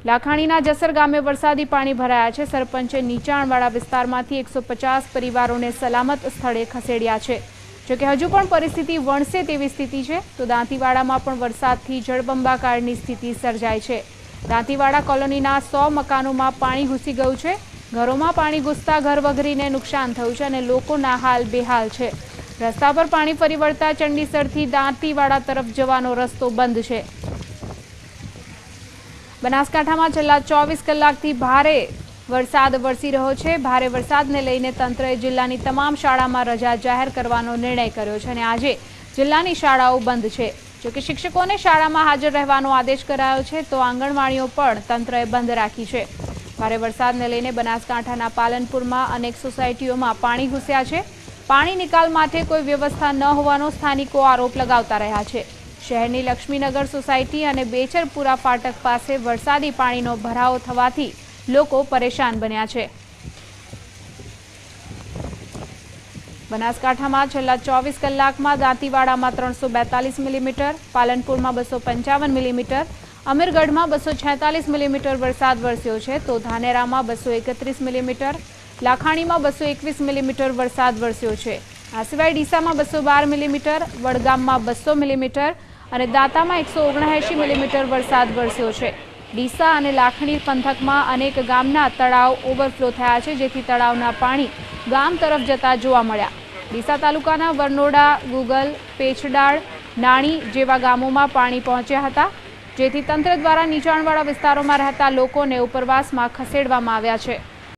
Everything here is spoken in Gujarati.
લાખાણીના જસર ગામે વરસાદી પાણી ભરાયા છે। સરપંચે નીચાણવાળા વિસ્તારમાંથી 150 પરિવારોને સલામત સ્થળે ખસેડ્યા છે। જોકે હજુ પણ પરિસ્થિતિ વણસે તેવી સ્થિતિ છે। તો દાંતીવાડામાં પણ વરસાદથી જળબંબાકારની સ્થિતિ સર્જાઈ છે। દાંતીવાડા કોલોનીના 100 મકાનોમાં પાણી ઘૂસી ગયું છે। ઘરોમાં પાણી ઘૂસતા ઘર વગરીને નુકસાન થયું છે અને લોકોના હાલ બેહાલ છે। રસ્તા પર પાણી ફરી વળતા ચંડીસરથી દાંતીવાડા તરફ જવાનો રસ્તો બંધ છે। બનાસકાંઠામાં છેલ્લા 24 કલાકથી ભારે વરસાદ વરસી રહ્યો છે। ભારે વરસાદને લઈને તંત્રએ જિલ્લાની તમામ શાળામાં રજા જાહેર કરવાનો નિર્ણય કર્યો છે અને આજે જિલ્લાની શાળાઓ બંધ છે। જોકે શિક્ષકોને શાળામાં હાજર રહેવાનો આદેશ કરાયો છે, તો આંગણવાડીઓ પણ તંત્રએ બંધ રાખી છે। ભારે વરસાદને લઈને બનાસકાંઠાના પાલનપુરમાં અનેક સોસાયટીઓમાં પાણી ઘૂસ્યા છે। પાણી નિકાલ માટે કોઈ વ્યવસ્થા ન હોવાનો સ્થાનિકો આરોપ લગાવતા રહ્યા છે। શહેરની લક્ષ્મીનગર સોસાયટી અને બેચરપુરા ફાટક પાસે વરસાદી પાણીનો ભરાવો થવાથી લોકો પરેશાન બન્યા છે। બનાસકાંઠામાં છેલ્લા 24 કલાકમાં દાંતીવાડામાં 342 મિલીમીટર, પાલનપુરમાં 255 મિલીમીટર, અમીરગઢમાં 246 મિલીમીટર વરસાદ વરસ્યો છે, તો ધાનેરામાં 231 મિલીમીટર, લાખાણીમાં 221 મિલીમીટર વરસાદ વરસ્યો છે। આ સિવાય ડીસામાં 212 મિલીમીટર, વડગામમાં 200 મિલીમીટર અને દાંતામાં 179 મિલીમીટર વરસાદ વરસ્યો છે। ડીસા અને લાખણી પંથકમાં અનેક ગામના તળાવ ઓવરફ્લો થયા છે, જેથી તળાવના પાણી ગામ તરફ જતા જોવા મળ્યા। ડીસા તાલુકાના વરનોડા, ગુગલ, પેછડાળ, નાણી જેવા ગામોમાં પાણી પહોંચ્યા હતા, જેથી તંત્ર દ્વારા નીચાણવાળા વિસ્તારોમાં રહેતા લોકોને ઉપરવાસમાં ખસેડવામાં આવ્યા છે।